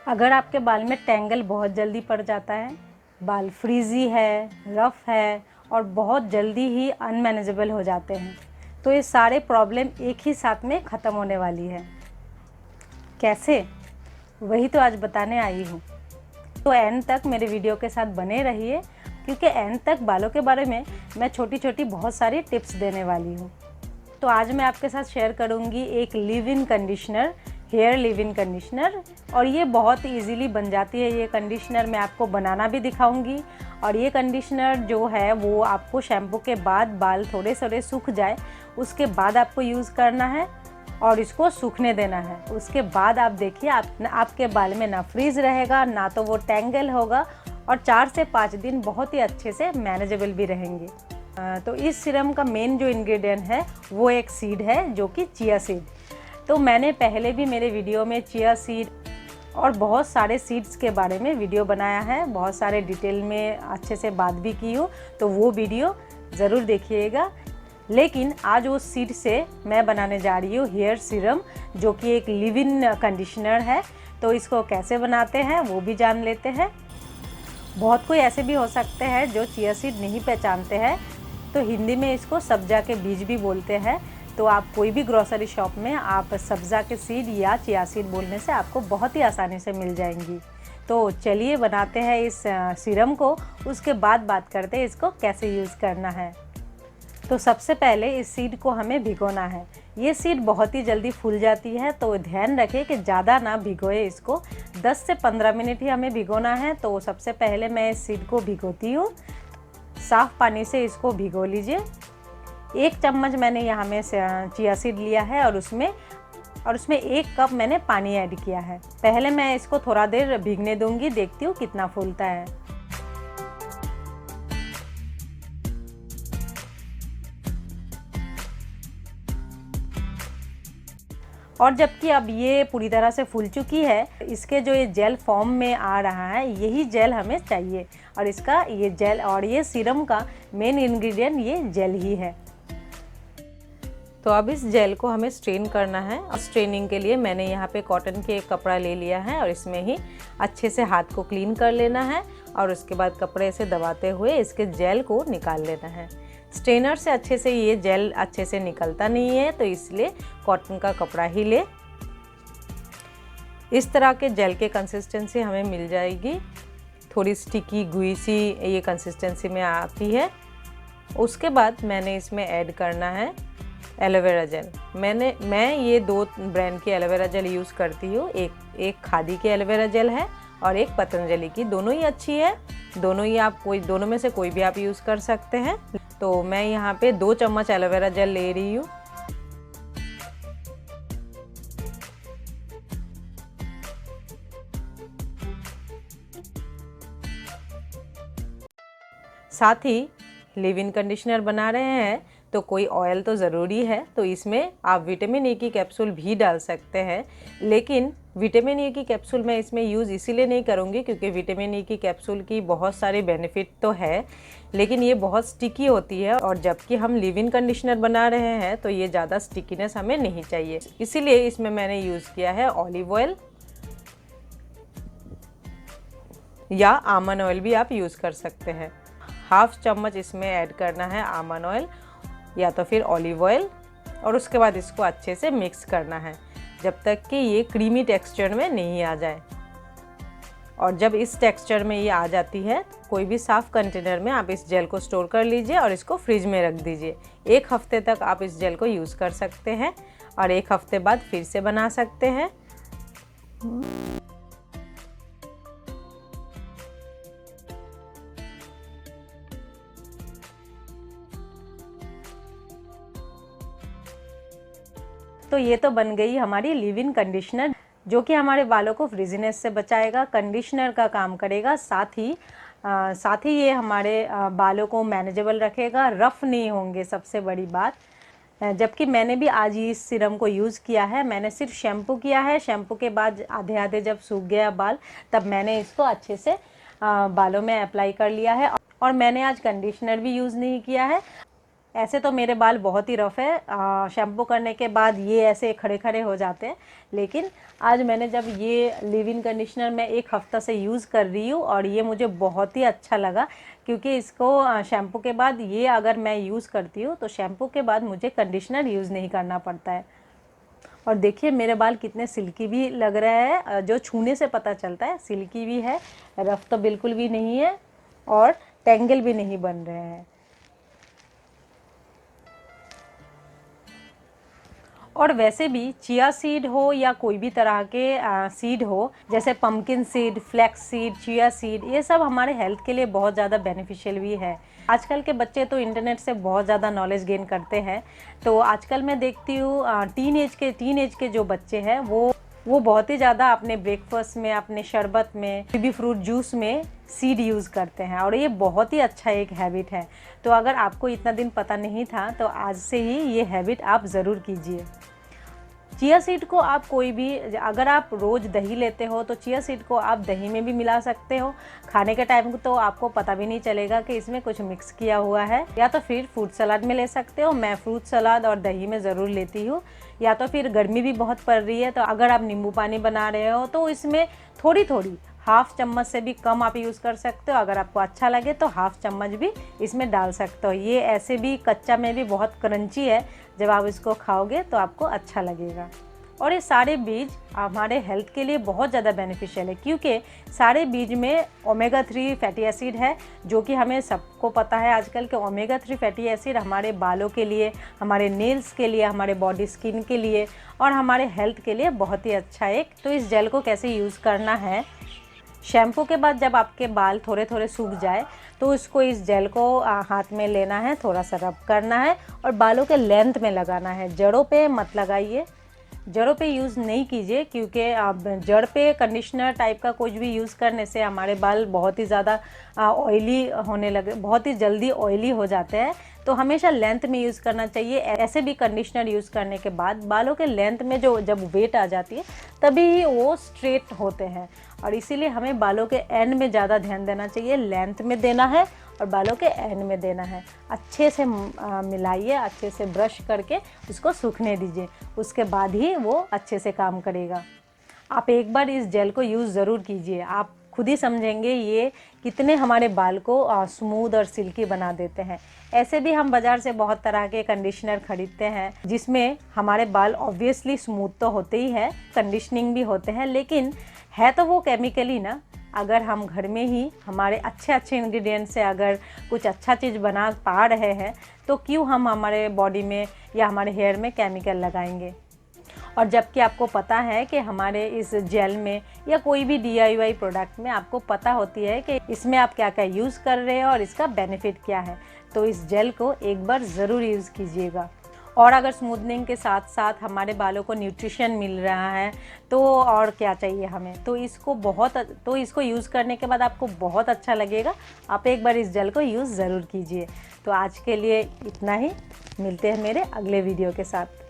अगर आपके बाल में टेंगल बहुत जल्दी पड़ जाता है, बाल फ्रीजी है, रफ़ है और बहुत जल्दी ही अनमैनेजेबल हो जाते हैं, तो ये सारे प्रॉब्लम एक ही साथ में ख़त्म होने वाली है। कैसे? वही तो आज बताने आई हूँ। तो एंड तक मेरे वीडियो के साथ बने रहिए, क्योंकि एंड तक बालों के बारे में मैं छोटी छोटी बहुत सारी टिप्स देने वाली हूँ। तो आज मैं आपके साथ शेयर करूँगी एक leave in conditioner, hair leave in conditioner, और ये बहुत इजीली बन जाती है। ये कंडीशनर मैं आपको बनाना भी दिखाऊंगी। और ये कंडीशनर जो है वो आपको शैम्पू के बाद बाल थोड़े थोड़े सूख जाए उसके बाद आपको यूज़ करना है और इसको सूखने देना है। उसके बाद आप देखिए आपके बाल में ना फ्रीज रहेगा, ना तो वो टेंगल होगा, और 4 से 5 दिन बहुत ही अच्छे से मैनेजेबल भी रहेंगे। तो इस सीरम का मेन जो इंग्रेडिएंट है वो एक सीड है, जो कि चिया सीड। तो मैंने पहले भी मेरे वीडियो में चिया सीड और बहुत सारे सीड्स के बारे में वीडियो बनाया है, बहुत सारे डिटेल में अच्छे से बात भी की हूँ, तो वो वीडियो ज़रूर देखिएगा। लेकिन आज उस सीड से मैं बनाने जा रही हूँ हेयर सीरम, जो कि एक लिव इन कंडीशनर है। तो इसको कैसे बनाते हैं वो भी जान लेते हैं। बहुत कोई ऐसे भी हो सकते हैं जो चिया सीड नहीं पहचानते हैं, तो हिंदी में इसको सब्जा के बीज भी बोलते हैं। तो आप कोई भी ग्रोसरी शॉप में आप सब्जा के सीड या चिया सीड बोलने से आपको बहुत ही आसानी से मिल जाएंगी। तो चलिए बनाते हैं इस सीरम को, उसके बाद बात करते हैं इसको कैसे यूज़ करना है। तो सबसे पहले इस सीड को हमें भिगोना है। ये सीड बहुत ही जल्दी फूल जाती है, तो ध्यान रखें कि ज़्यादा ना भिगोए इसको। 10 से 15 मिनट ही हमें भिगोना है। तो सबसे पहले मैं इस सीड को भिगोती हूँ। साफ़ पानी से इसको भिगो लीजिए। 1 चम्मच मैंने यहाँ में चिया सीड लिया है और उसमें 1 कप मैंने पानी ऐड किया है। पहले मैं इसको थोड़ा देर भीगने दूंगी, देखती हूँ कितना फूलता है। और जबकि अब ये पूरी तरह से फूल चुकी है, इसके जो ये जेल फॉर्म में आ रहा है, यही जेल हमें चाहिए। और इसका ये जेल और ये सीरम का मेन इंग्रेडिएंट ये जेल ही है। तो अब इस जेल को हमें स्ट्रेन करना है। और स्ट्रेनिंग के लिए मैंने यहाँ पे कॉटन के एक कपड़ा ले लिया है और इसमें ही अच्छे से हाथ को क्लीन कर लेना है और उसके बाद कपड़े से दबाते हुए इसके जेल को निकाल लेना है। स्ट्रेनर से अच्छे से ये जेल अच्छे से निकलता नहीं है, तो इसलिए कॉटन का कपड़ा ही ले। इस तरह के जेल के कंसिस्टेंसी हमें मिल जाएगी। थोड़ी स्टिकी गुई सी ये कंसिस्टेंसी में आती है। उसके बाद मैंने इसमें ऐड करना है एलोवेरा जेल। मैं ये 2 ब्रांड की एलोवेरा जेल यूज़ करती हूँ। एक खादी की एलोवेरा जेल है और एक पतंजलि की। दोनों ही अच्छी है, दोनों में से कोई भी आप यूज़ कर सकते हैं। तो मैं यहाँ पे 2 चम्मच एलोवेरा जेल ले रही हूँ। साथ ही लिव इन कंडीशनर बना रहे हैं तो कोई ऑयल तो ज़रूरी है, तो इसमें आप विटामिन ए की कैप्सूल भी डाल सकते हैं। लेकिन विटामिन ए की कैप्सूल मैं इसमें यूज़ इसीलिए नहीं करूँगी क्योंकि विटामिन ए की कैप्सूल की बहुत सारे बेनिफिट तो है, लेकिन ये बहुत स्टिकी होती है। और जबकि हम लिव इन कंडीशनर बना रहे हैं तो ये ज़्यादा स्टिकीनेस हमें नहीं चाहिए, इसीलिए इसमें मैंने यूज़ किया है ऑलिव ऑयल या आमंड ऑयल भी आप यूज़ कर सकते हैं। 1/2 चम्मच इसमें ऐड करना है आमंड ऑयल या तो फिर ऑलिव ऑयल, और उसके बाद इसको अच्छे से मिक्स करना है जब तक कि ये क्रीमी टेक्सचर में नहीं आ जाए। और जब इस टेक्सचर में ये आ जाती है, कोई भी साफ़ कंटेनर में आप इस जेल को स्टोर कर लीजिए और इसको फ्रिज में रख दीजिए। 1 हफ्ते तक आप इस जेल को यूज़ कर सकते हैं और 1 हफ्ते बाद फिर से बना सकते हैं। तो ये तो बन गई हमारी लिव इन कंडीशनर, जो कि हमारे बालों को फ्रिजीनेस से बचाएगा, कंडीशनर का काम करेगा। साथ ही ये हमारे बालों को मैनेजेबल रखेगा, रफ़ नहीं होंगे, सबसे बड़ी बात। जबकि मैंने भी आज ही इस सीरम को यूज़ किया है। मैंने सिर्फ शैम्पू किया है। शैम्पू के बाद आधे जब सूख गया बाल, तब मैंने इसको अच्छे से बालों में अप्लाई कर लिया है। और मैंने आज कंडीशनर भी यूज़ नहीं किया है। ऐसे तो मेरे बाल बहुत ही रफ़ है, शैम्पू करने के बाद ये ऐसे खड़े खड़े हो जाते हैं, लेकिन आज मैंने जब ये लिव इन कंडीशनर मैं 1 हफ़्ता से यूज़ कर रही हूँ और ये मुझे बहुत ही अच्छा लगा, क्योंकि इसको शैम्पू के बाद ये अगर मैं यूज़ करती हूँ तो शैम्पू के बाद मुझे कंडीशनर यूज़ नहीं करना पड़ता है। और देखिए मेरे बाल कितने सिल्की भी लग रहे हैं, जो छूने से पता चलता है सिल्की भी है, रफ़ तो बिल्कुल भी नहीं है और टेंगल भी नहीं बन रहे हैं। और वैसे भी चिया सीड हो या कोई भी तरह के सीड हो, जैसे pumpkin seed, flax seed, chia seed, ये सब हमारे हेल्थ के लिए बहुत ज़्यादा बेनिफिशियल भी है। आजकल के बच्चे तो इंटरनेट से बहुत ज़्यादा नॉलेज गेन करते हैं, तो आजकल मैं देखती हूँ टीन एज के जो बच्चे हैं वो बहुत ही ज़्यादा अपने ब्रेकफास्ट में, अपने शरबत में, बेबी फ्रूट जूस में सीड यूज़ करते हैं और ये बहुत ही अच्छा एक हैबिट है। तो अगर आपको इतना दिन पता नहीं था तो आज से ही ये हैबिट आप ज़रूर कीजिए। चिया सीड को आप कोई भी, अगर आप रोज़ दही लेते हो तो चिया सीड को आप दही में भी मिला सकते हो। खाने के टाइम तो आपको पता भी नहीं चलेगा कि इसमें कुछ मिक्स किया हुआ है। या तो फिर फ्रूट सलाद में ले सकते हो, मैं फ्रूट सलाद और दही में ज़रूर लेती हूँ। या तो फिर गर्मी भी बहुत पड़ रही है तो अगर आप नींबू पानी बना रहे हो तो इसमें थोड़ी थोड़ी 1/2 चम्मच से भी कम आप यूज़ कर सकते हो। अगर आपको अच्छा लगे तो 1/2 चम्मच भी इसमें डाल सकते हो। ये ऐसे भी कच्चा में भी बहुत क्रंची है, जब आप इसको खाओगे तो आपको अच्छा लगेगा। और ये सारे बीज हमारे हेल्थ के लिए बहुत ज़्यादा बेनिफिशियल है, क्योंकि सारे बीज में ओमेगा 3 फैटी एसिड है, जो कि हमें सबको पता है आजकल के ओमेगा 3 फैटी एसिड हमारे बालों के लिए, हमारे नेल्स के लिए, हमारे बॉडी स्किन के लिए और हमारे हेल्थ के लिए बहुत ही अच्छा है। तो इस जेल को कैसे यूज़ करना है, शैम्पू के बाद जब आपके बाल थोड़े थोड़े सूख जाए तो इसको, इस जेल को हाथ में लेना है, थोड़ा सा रब करना है और बालों के लेंथ में लगाना है। जड़ों पे मत लगाइए, जड़ों पे यूज़ नहीं कीजिए, क्योंकि जड़ पे कंडीशनर टाइप का कुछ भी यूज़ करने से हमारे बाल बहुत ही ज़्यादा ऑयली होने लगे, बहुत ही जल्दी ऑयली हो जाते हैं। तो हमेशा लेंथ में यूज़ करना चाहिए। ऐसे भी कंडीशनर यूज़ करने के बाद बालों के लेंथ में जब वेट आ जाती है तभी ही वो स्ट्रेट होते हैं, और इसीलिए हमें बालों के एंड में ज़्यादा ध्यान देना चाहिए। लेंथ में देना है और बालों के एंड में देना है। अच्छे से मिलाइए, अच्छे से ब्रश करके उसको सूखने दीजिए, उसके बाद ही वो अच्छे से काम करेगा। आप एक बार इस जेल को यूज़ ज़रूर कीजिए, आप खुद ही समझेंगे ये कितने हमारे बाल को स्मूथ और सिल्की बना देते हैं। ऐसे भी हम बाज़ार से बहुत तरह के कंडीशनर खरीदते हैं, जिसमें हमारे बाल ऑब्वियसली स्मूथ तो होते ही है, कंडीशनिंग भी होते हैं, लेकिन है तो वो केमिकली ना। अगर हम घर में ही हमारे अच्छे अच्छे इंग्रेडिएंट से अगर कुछ अच्छा चीज़ बना पा रहे हैं तो क्यों हम हमारे बॉडी में या हमारे हेयर में केमिकल लगाएंगे। और जबकि आपको पता है कि हमारे इस जेल में या कोई भी DIY प्रोडक्ट में आपको पता होती है कि इसमें आप क्या क्या यूज़ कर रहे हो और इसका बेनिफिट क्या है, तो इस जेल को एक बार ज़रूर यूज़ कीजिएगा। और अगर स्मूथनिंग के साथ साथ हमारे बालों को न्यूट्रिशन मिल रहा है तो और क्या चाहिए हमें। तो इसको यूज़ करने के बाद आपको बहुत अच्छा लगेगा। आप एक बार इस जेल को यूज़ ज़रूर कीजिए। तो आज के लिए इतना ही, मिलते हैं मेरे अगले वीडियो के साथ।